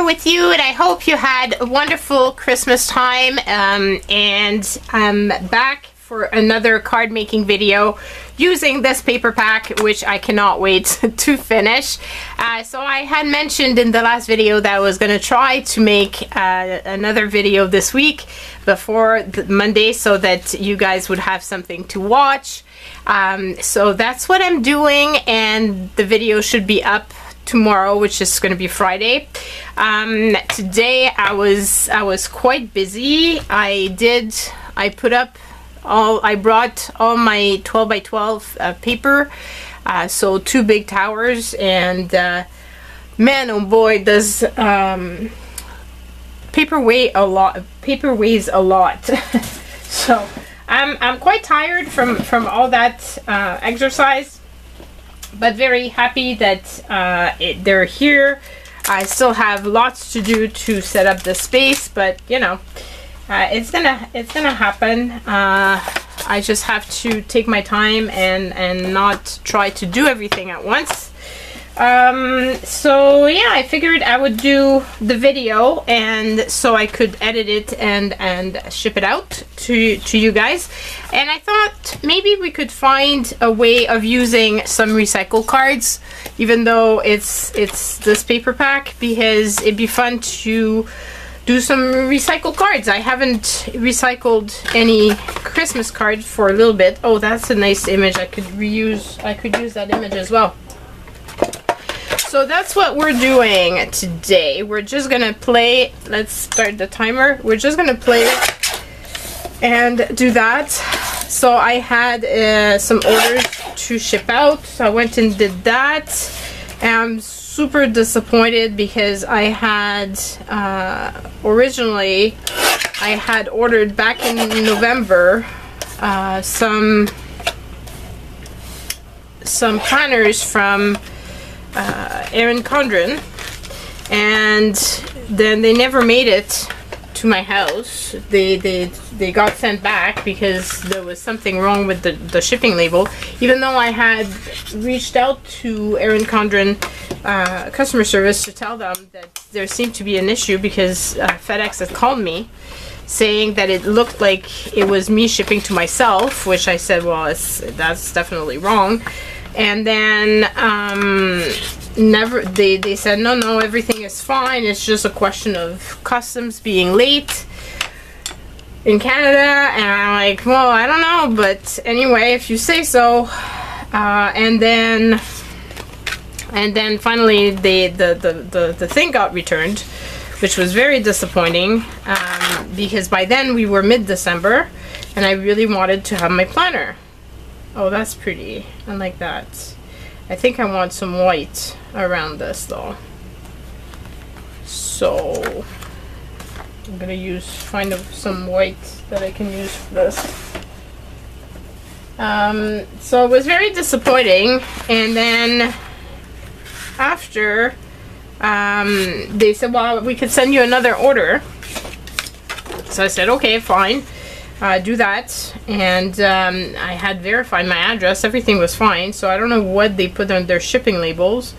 here with you, and I hope you had a wonderful Christmas time. And I'm back for another card making video using this paper pack, which I cannot wait to finish. So I had mentioned in the last video that I was going to try to make another video this week before Monday so that you guys would have something to watch. So that's what I'm doing, and the video should be up tomorrow, which is going to be Friday. Today I was quite busy. I brought all my 12 by 12 paper, so 2 big towers, and man, oh boy, does paper weigh a lot. Paper weighs a lot. So I'm quite tired from all that exercise, but very happy that they're here. I still have lots to do to set up the space, but you know, it's gonna happen. I just have to take my time and not try to do everything at once. So yeah, I figured I would do the video, and so I could edit it and ship it out to you guys. And I thought maybe we could find a way of using some recycle cards, even though it's this paper pack, because it'd be fun to do some recycle cards. I haven't recycled any Christmas cards for a little bit. Oh, that's a nice image. I could use that image as well. So that's what we're doing today. We're just gonna play. Let's start the timer. We're just gonna play and do that. So I had some orders to ship out, so I went and did that. And I'm super disappointed because I had originally I had ordered back in November some planners from Erin Condren, and then they never made it to my house. They got sent back because there was something wrong with the shipping label, even though I had reached out to Erin Condren customer service to tell them that there seemed to be an issue, because FedEx had called me saying that it looked like it was me shipping to myself, which I said, well, that's definitely wrong. And then they said no, everything is fine, it's just a question of customs being late in Canada. And I'm like, well, I don't know, but anyway, if you say so. And then finally the thing got returned, which was very disappointing, because by then we were mid-December and I really wanted to have my planner. Oh, that's pretty. I like that. I think I want some white around this though. So I'm gonna find some white that I can use for this. So it was very disappointing. And then after they said, well, we could send you another order. So I said, okay, fine. Do that. And I had verified my address, everything was fine, so I don't know what they put on their shipping labels,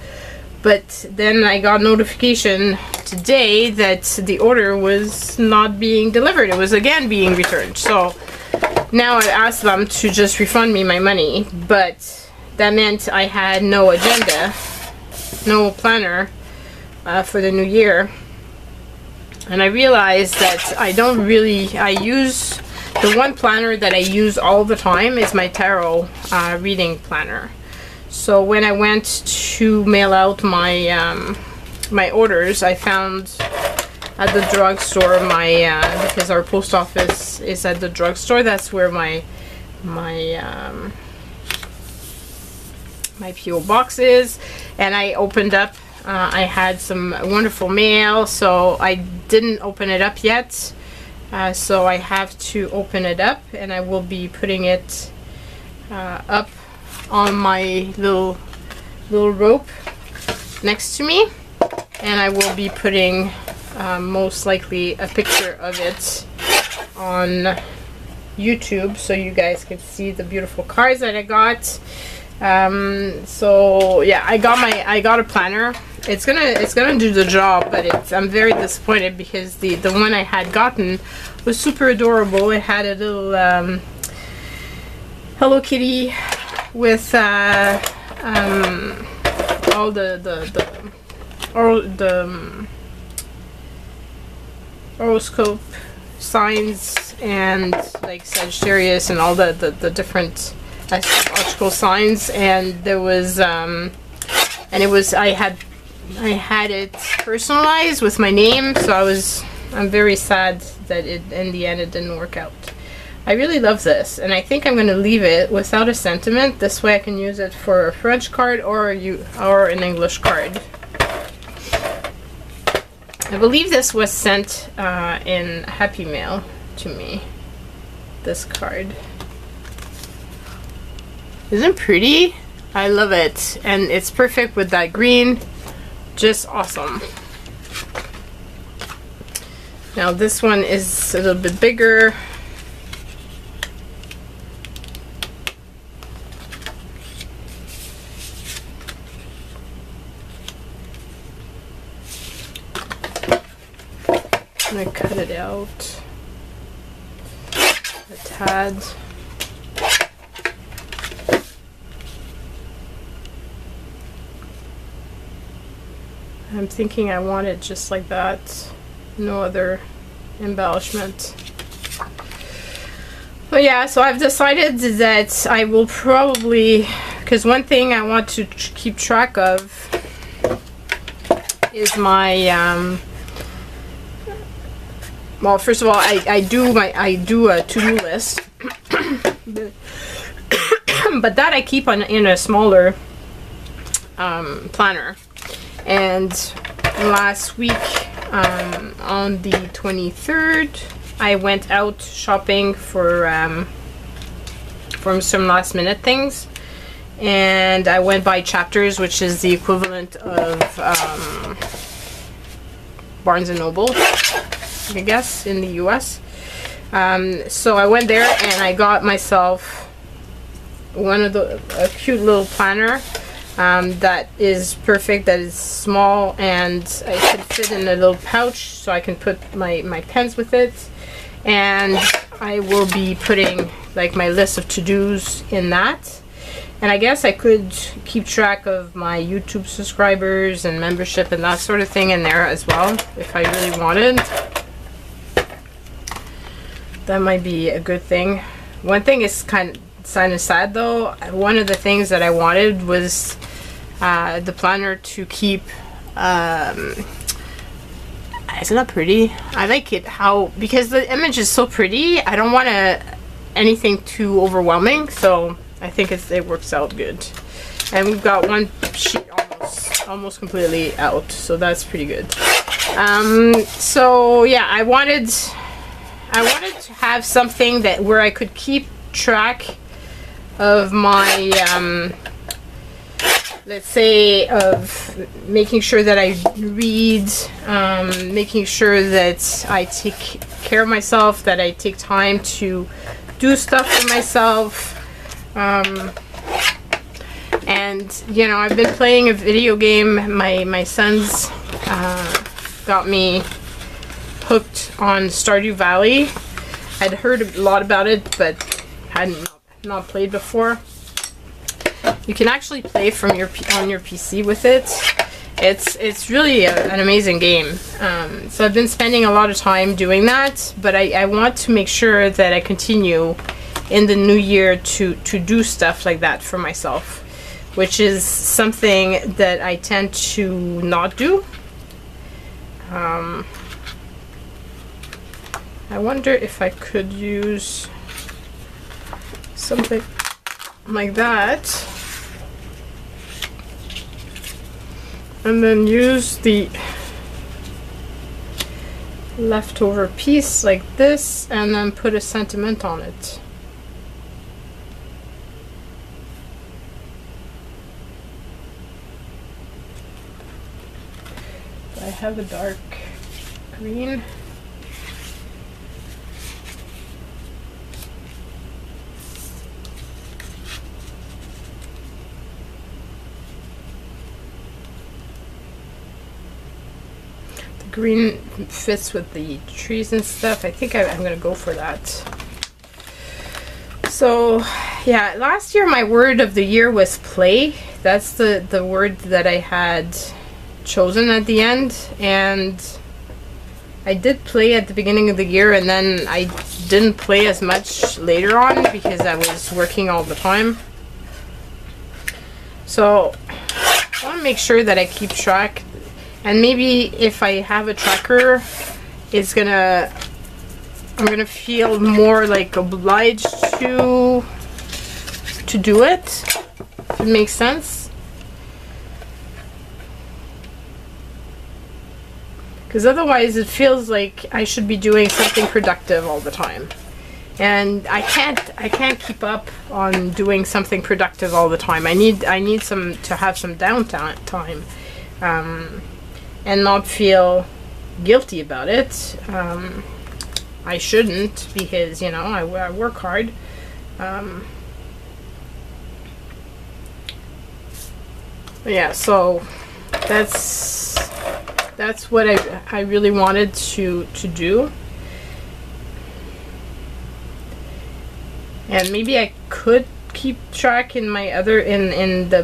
but then I got notification today that the order was not being delivered. It was again being returned. So now I asked them to just refund me my money, but that meant I had no agenda, no planner for the new year. And I realized that I use the one planner that I use all the time is my tarot reading planner. So when I went to mail out my my orders, I found at the drugstore because our post office is at the drugstore. That's where my PO box is. And I opened up. I had some wonderful mail, so I didn't open it up yet. So I have to open it up, and I will be putting it up on my little rope next to me, and I will be putting most likely a picture of it on YouTube so you guys can see the beautiful cards that I got. So yeah, I got a planner. it's gonna do the job, but I'm very disappointed because the one I had gotten was super adorable. It had a little Hello Kitty with all the horoscope signs and like Sagittarius and all the different astrological signs, and there was and it was I had it personalized with my name, so I'm very sad that in the end it didn't work out. I really love this, and I think I'm going to leave it without a sentiment. This way I can use it for a French card or an English card. I believe this was sent in Happy Mail to me, this card. Isn't it pretty? I love it, and it's perfect with that green. Just awesome. Now this one is a little bit bigger. I'm gonna cut it out a tad. I'm thinking I want it just like that, no other embellishment. But yeah, so I've decided that I will probably, because one thing I want to keep track of is my well, first of all, I do a to-do list, but that I keep in a smaller planner. And last week, on the 23rd, I went out shopping for some last-minute things, and I went by Chapters, which is the equivalent of Barnes & Noble, I guess, in the US. So I went there and I got myself a cute little planner that is perfect, that is small, and it can fit in a little pouch, so I can put my pens with it. And I will be putting like my list of to-dos in that. And I guess I could keep track of my YouTube subscribers and membership and that sort of thing in there as well, if I really wanted. That might be a good thing. One thing is kind of sad though. One of the things that I wanted was the planner to keep. Isn't that pretty? I like it because the image is so pretty. I don't want anything too overwhelming, so I think it works out good. And we've got one sheet almost completely out, so that's pretty good. So yeah, I wanted to have something where I could keep track of my let's say, of making sure that I read, making sure that I take care of myself, that I take time to do stuff for myself. And you know, I've been playing a video game. My sons got me hooked on Stardew Valley. I'd heard a lot about it, but hadn't not played before. You can actually play from on your PC with it. It's really an amazing game. So I've been spending a lot of time doing that, but I want to make sure that I continue in the new year to do stuff like that for myself, which is something that I tend to not do. I wonder if I could use something like that, and then use the leftover piece like this, and then put a sentiment on it. I have a dark green. green fits with the trees and stuff. I think I'm gonna go for that. So yeah, last year my word of the year was play. That's the word that I had chosen at the end, and I did play at the beginning of the year, and then I didn't play as much later on because I was working all the time. So I want to make sure that I keep track, and maybe if I have a tracker, I'm gonna feel more like obliged to do it, if it makes sense. Because otherwise it feels like I should be doing something productive all the time. And I can't keep up on doing something productive all the time. I need to have some downtime, and not feel guilty about it. I shouldn't, because you know I work hard. Yeah, so that's what I really wanted to do. And maybe I could keep track in my other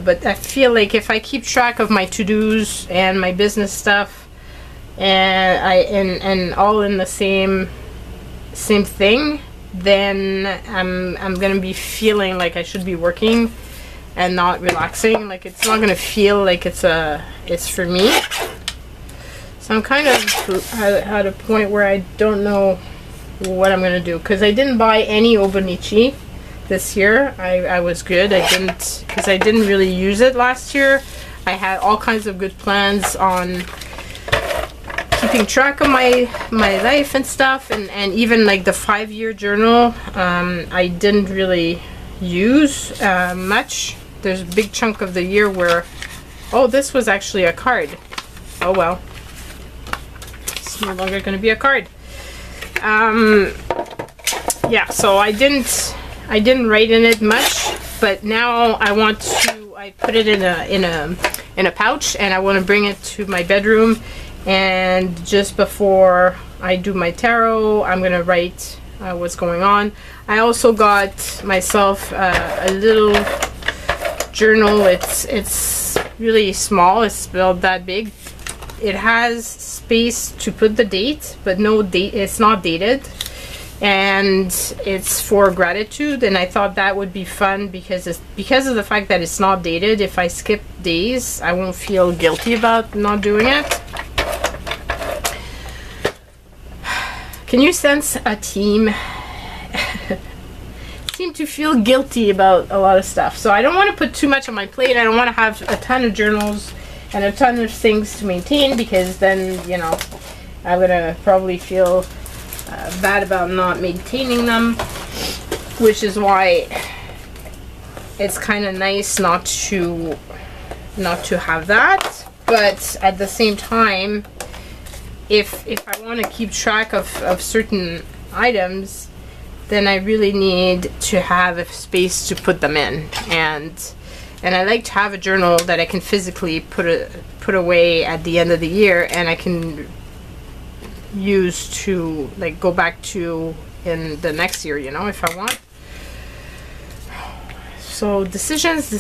but I feel like if I keep track of my to-dos and my business stuff and all in the same thing, then I'm gonna be feeling like I should be working and not relaxing. Like it's not gonna feel like it's for me. So I'm kind of at a point where I don't know what I'm gonna do, because I didn't buy any Obonichi this year. I was good. Because I didn't really use it last year. I had all kinds of good plans on keeping track of my life and stuff, and even like the 5-year journal, I didn't really use much. There's a big chunk of the year where, oh, this was actually a card. Oh well, it's no longer going to be a card. Yeah, so I didn't write in it much, but now I put it in a pouch, and I want to bring it to my bedroom. And just before I do my tarot, I'm gonna write what's going on. I also got myself a little journal. It's really small. It's about that big. It has space to put the date, but no date. It's not dated, and it's for gratitude. And I thought that would be fun because of the fact that it's not dated. If I skip days, I won't feel guilty about not doing it. Can you sense a team seem to feel guilty about a lot of stuff? So I don't want to put too much on my plate. I don't want to have a ton of journals and a ton of things to maintain, because then, you know, I'm gonna probably feel bad about not maintaining them, which is why it's kind of nice not to have that. But at the same time, if I want to keep track of certain items, then I really need to have a space to put them in, and I like to have a journal that I can physically put away at the end of the year, and I can use to like go back to in the next year, you know, if I want. So decisions.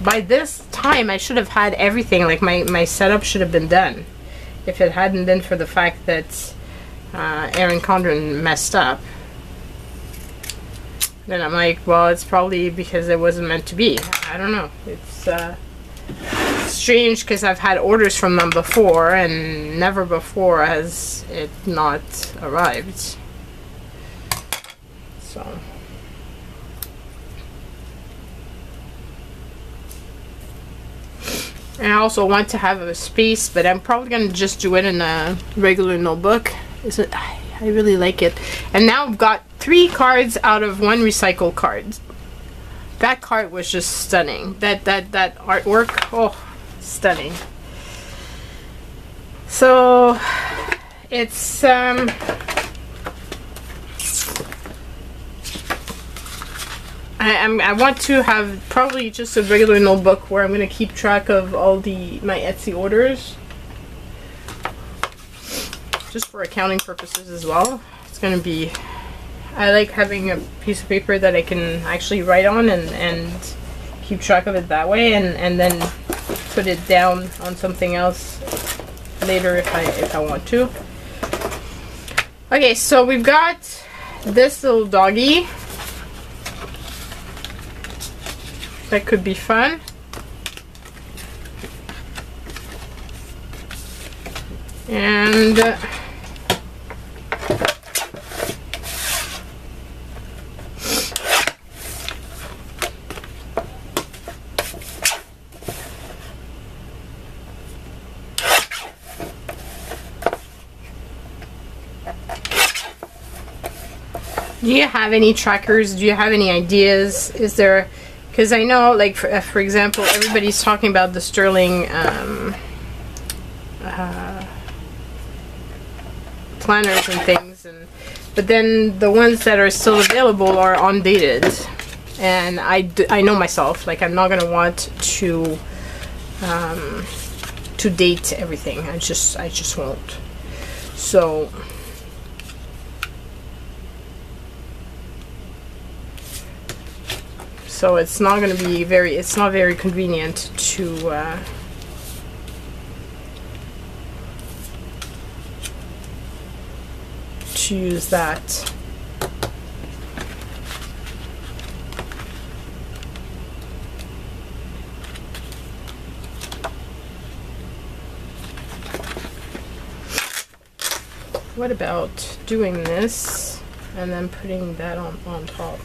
By this time I should have had everything. Like my setup should have been done, if it hadn't been for the fact that Erin Condren messed up. Then I'm like, well, it's probably because it wasn't meant to be. I don't know. It's strange, because I've had orders from them before, and never before has it not arrived. So and I also want to have a space, but I'm probably going to just do it in a regular notebook. I really like it. And now I've got 3 cards out of 1 recycled card. That card was just stunning. That artwork, oh, stunning. So it's I want to have probably just a regular notebook where I'm going to keep track of all my Etsy orders. just for accounting purposes as well. It's gonna be, I like having a piece of paper that I can actually write on and keep track of it that way, and then put it down on something else later if I want to. Okay, so we've got this little doggy. That could be fun. And do you have any trackers? Do you have any ideas? Is there, because I know, like, for example, everybody's talking about the Sterling planners and things, but then the ones that are still available are undated, and I know myself, like, I'm not gonna want to date everything. I just won't. So it's not going to be it's not very convenient to use that. What about doing this and then putting that on top?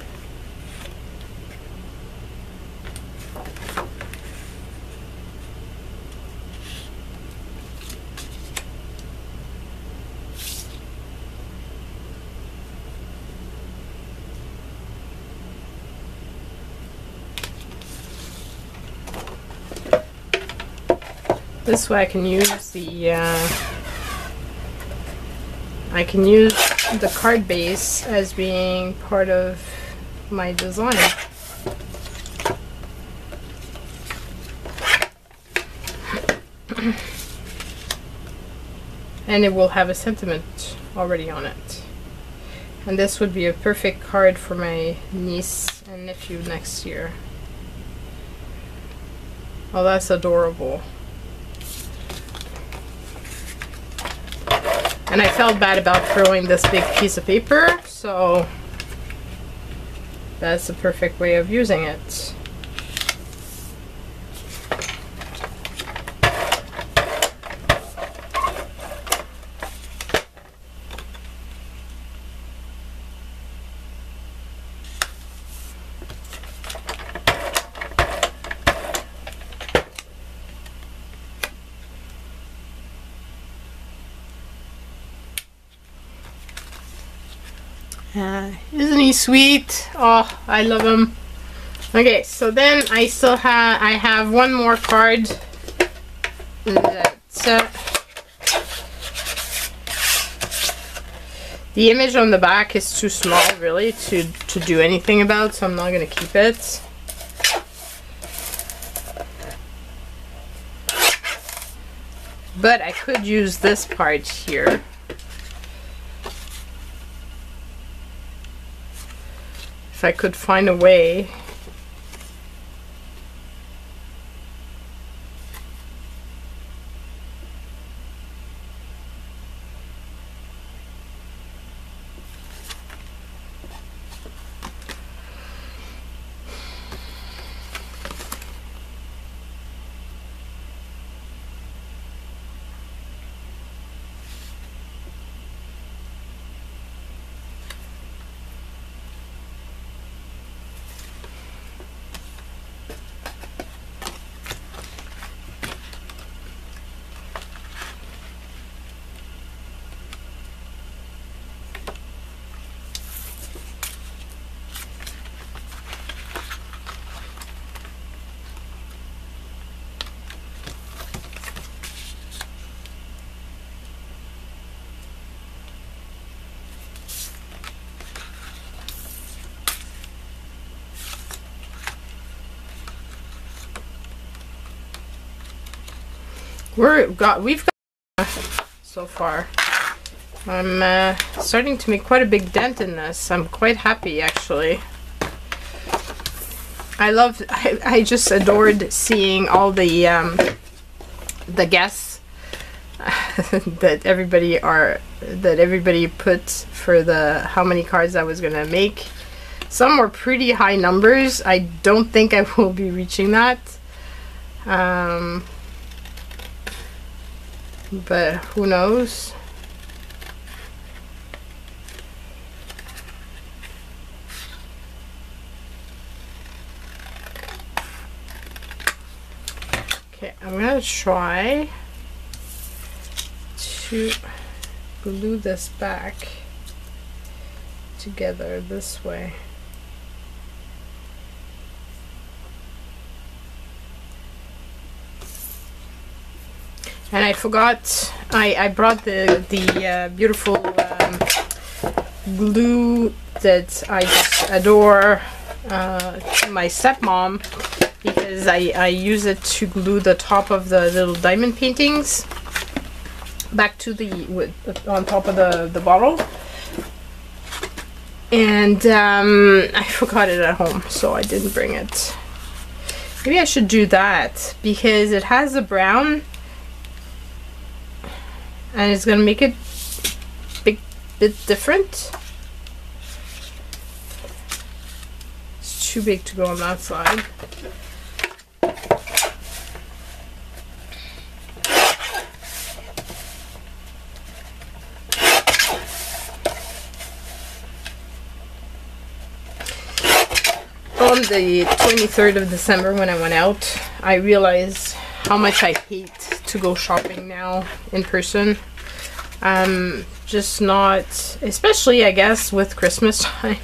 This way I can use the card base as being part of my design. And it will have a sentiment already on it. And this would be a perfect card for my niece and nephew next year. Oh, that's adorable. And I felt bad about throwing this big piece of paper, so that's the perfect way of using it. Isn't he sweet? Oh, I love him. Okay, so then I have one more card that the image on the back is too small really to do anything about, so I'm not going to keep it. But I could use this part here. If I could find a way. We've got so far. I'm starting to make quite a big dent in this. I'm quite happy, actually. I just adored seeing all the guests that everybody put for the how many cards I was gonna make. Some were pretty high numbers. I don't think I will be reaching that. But who knows? Okay, I'm gonna try to glue this back together this way. And I forgot, I brought the beautiful glue that I just adore to my stepmom, because I use it to glue the top of the little diamond paintings back to on top of the bottle. And I forgot it at home, so I didn't bring it. Maybe I should do that, because it has a brown and it's gonna make it a bit different. It's too big to go on that side. On the 23rd of December, when I went out, I realized how much I hate to go shopping now in person. Just not, especially I guess with Christmas time.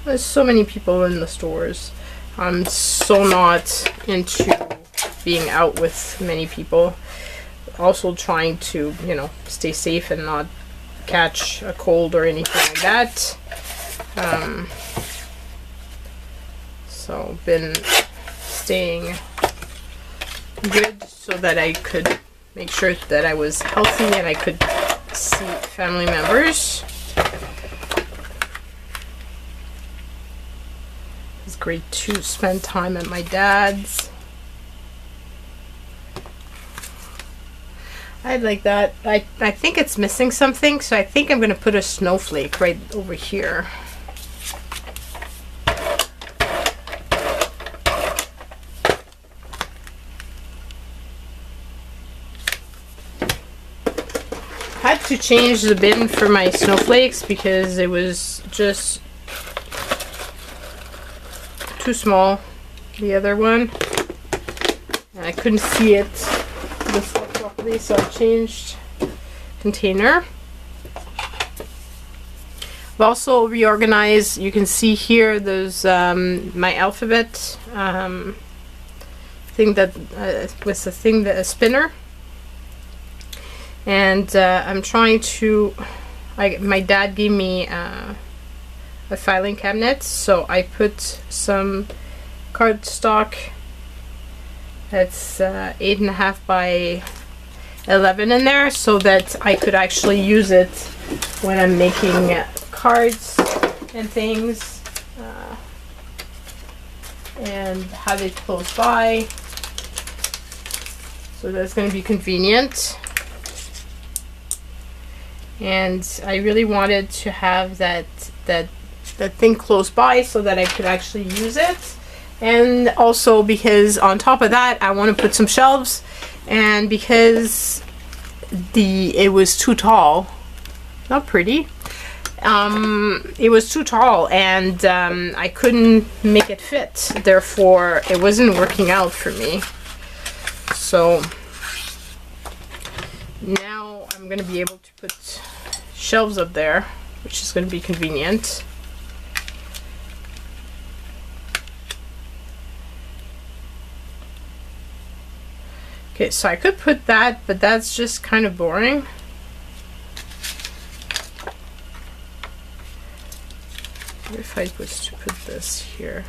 There's so many people in the stores. I'm so not into being out with many people. Also trying to, you know, stay safe and not catch a cold or anything like that. So been staying good so that I could make sure that I was healthy and I could see family members. It's great to spend time at my dad's. I like that. I think it's missing something, so I think I'm going to put a snowflake right over here. I had to change the bin for my snowflakes because it was just too small, the other one, and I couldn't see it this way properly, so I changed container. I've also reorganized. You can see here there's my alphabet thing that with the thing that a spinner. And I'm trying to, my dad gave me a filing cabinet, so I put some cardstock that's 8.5 by 11 in there, so that I could actually use it when I'm making cards and things, and have it close by, so that's going to be convenient. And I really wanted to have that thing close by so that I could actually use it. And also because on top of that I want to put some shelves, and because it was too tall, not pretty, it was too tall, and I couldn't make it fit, therefore it wasn't working out for me. So now I'm going to be able to put shelves up there, which is going to be convenient. Okay, so I could put that, but that's just kind of boring. What if I was to put this here?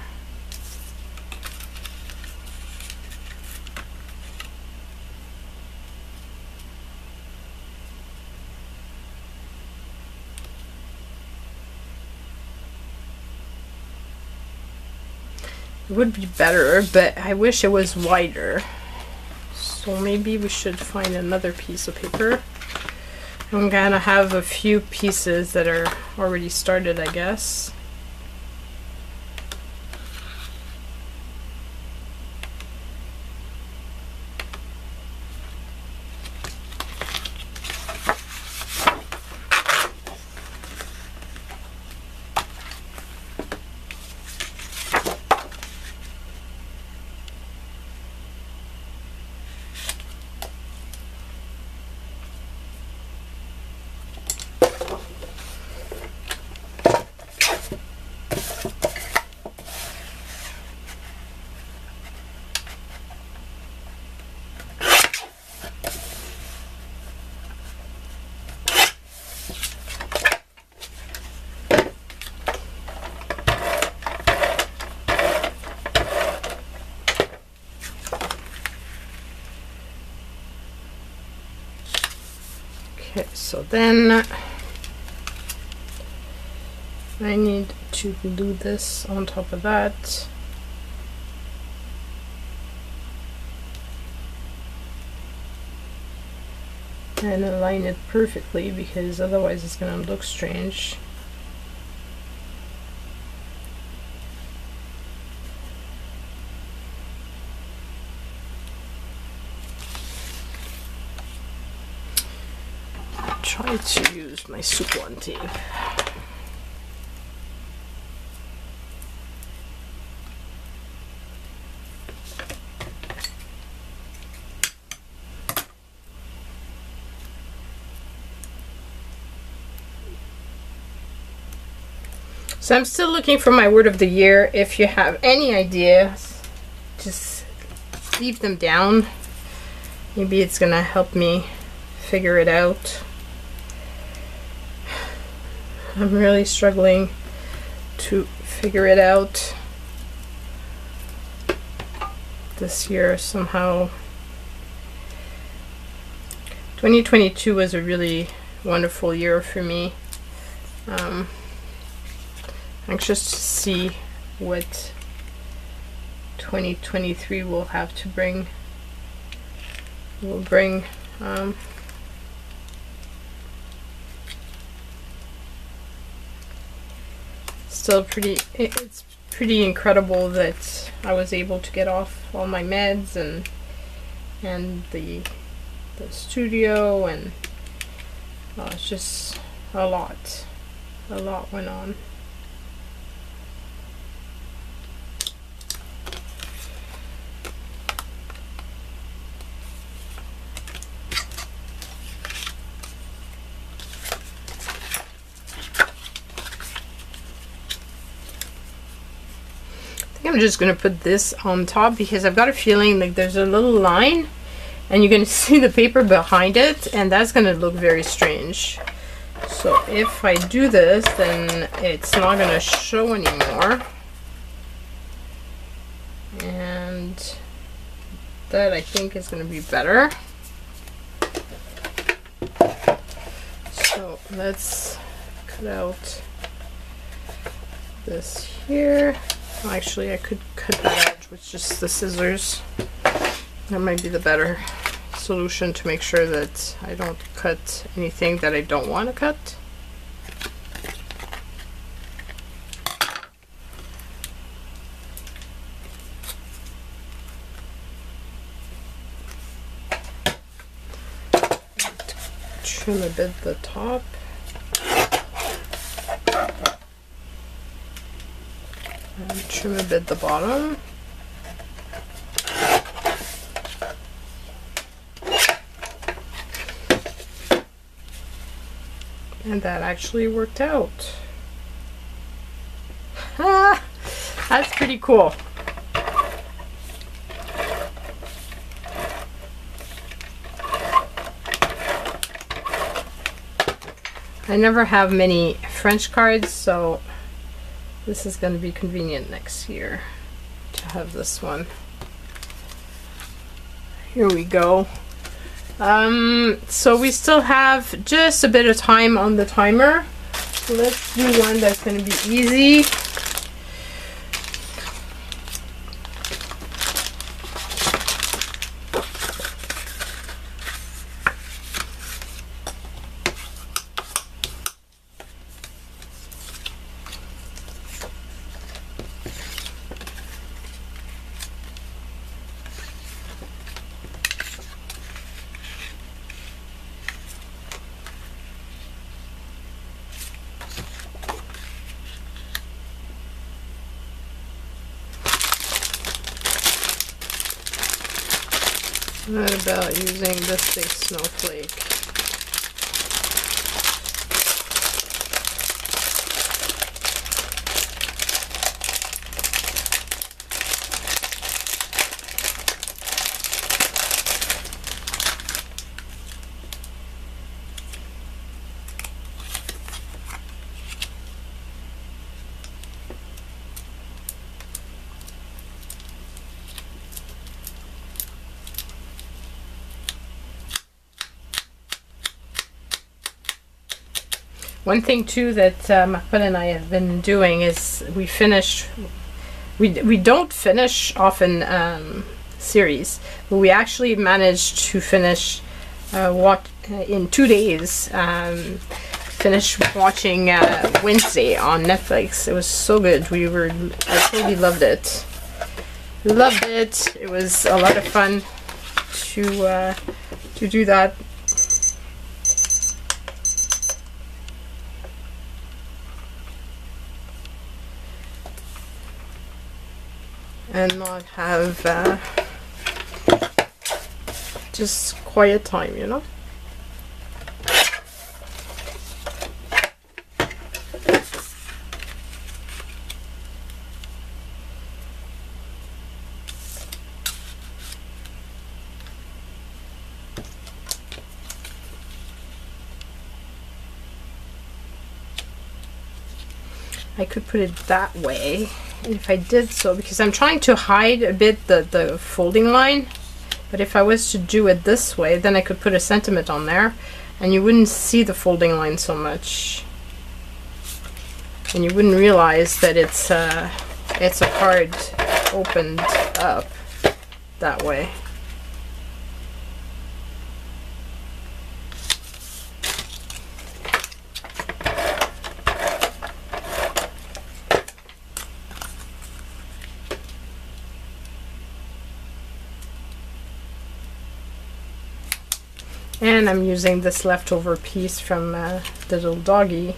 It would be better, but I wish it was wider. So maybe we should find another piece of paper. I'm gonna have a few pieces that are already started, I guess. Okay, so then I need to glue this on top of that. And align it perfectly, because otherwise it's going to look strange. Try to use my soup one tape. So I'm still looking for my word of the year. If you have any ideas, just leave them down. Maybe it's gonna help me figure it out. I'm really struggling to figure it out this year somehow. 2022 was a really wonderful year for me. Anxious to see what 2023 will have to bring. Still it's pretty incredible that I was able to get off all my meds and the studio, and it's just a lot went on. I'm just going to put this on top because I've got a feeling like there's a little line and you're going to see the paper behind it, and that's going to look very strange. So if I do this, then it's not going to show anymore, and that I think is going to be better. So let's cut out this here. Actually, I could cut that out with just the scissors. That might be the better solution to make sure that I don't cut anything that I don't want to cut. Trim a bit the top. And trim a bit the bottom. And that actually worked out. Ah, that's pretty cool. I never have many French cards, so this is going to be convenient next year to have this one. Here we go. So we still have just a bit of time on the timer. So let's do one that's going to be easy. What about using this big snowflake? One thing too that Mahmoud and I have been doing is we don't finish often series, but we actually managed to finish in 2 days. Finish watching Wednesday on Netflix. It was so good. I totally loved it. Loved it. It was a lot of fun to do that. And not have just quiet time, you know? I could put it that way. And if I did so, because I'm trying to hide a bit the folding line, but if I was to do it this way, then I could put a sentiment on there and you wouldn't see the folding line so much, and you wouldn't realize that it's a card opened up that way. And I'm using this leftover piece from the little doggy.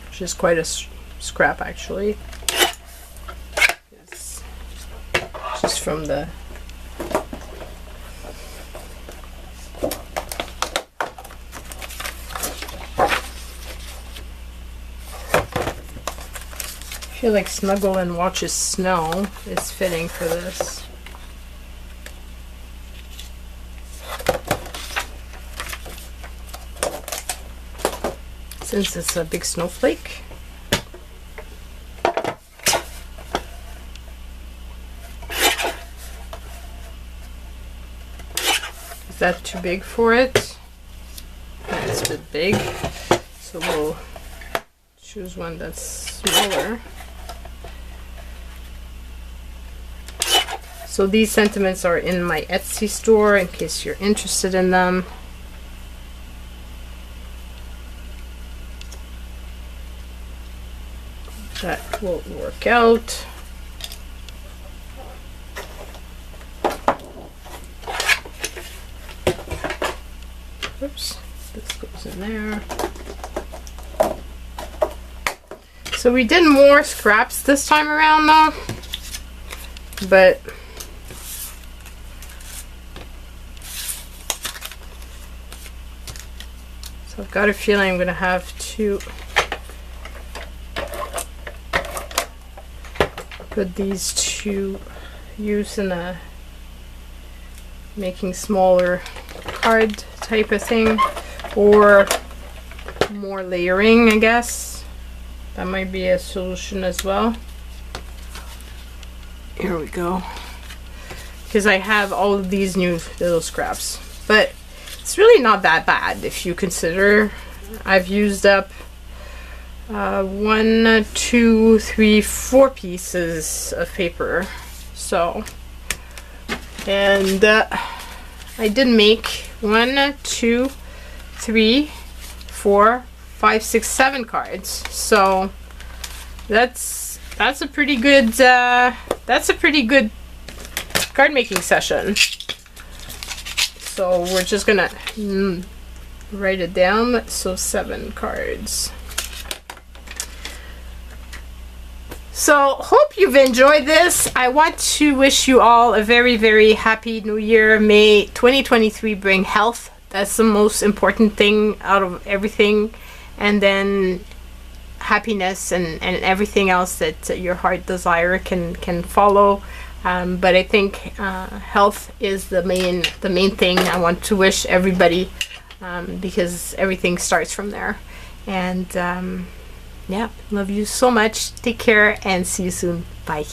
Which is quite a scrap actually. It's just from the I feel like Snuggle and Watches Snow is fitting for this. Since it's a big snowflake. Is that too big for it? It's a bit big. So we'll choose one that's smaller. So these sentiments are in my Etsy store in case you're interested in them. That will work out. Oops, this goes in there. So we did more scraps this time around though, but so I've got a feeling I'm going to have to put these to use in a making smaller card type of thing, or more layering, I guess. That might be a solution as well. Here we go. Because I have all of these new little scraps. But it's really not that bad if you consider I've used up 1, 2, 3, 4 pieces of paper. So, and I did make 1, 2, 3, 4, 5, 6, 7 cards. So that's a pretty good card making session. So we're just gonna write it down. So 7 cards. So hope you've enjoyed this. I want to wish you all a very, very happy new year. May 2023 bring health. That's the most important thing out of everything. And then happiness and everything else that your heart desire can follow. But I think health is the main thing I want to wish everybody, because everything starts from there. And yeah, love you so much. Take care and see you soon. Bye.